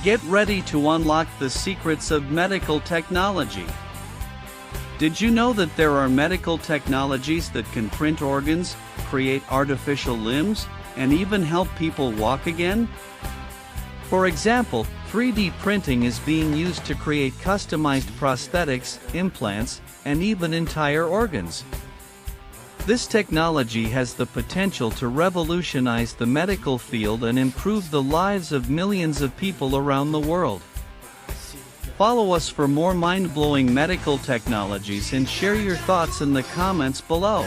Get ready to unlock the secrets of medical technology. Did you know that there are medical technologies that can print organs, create artificial limbs, and even help people walk again? For example, 3D printing is being used to create customized prosthetics, implants, and even entire organs. This technology has the potential to revolutionize the medical field and improve the lives of millions of people around the world. Follow us for more mind-blowing medical technologies and share your thoughts in the comments below.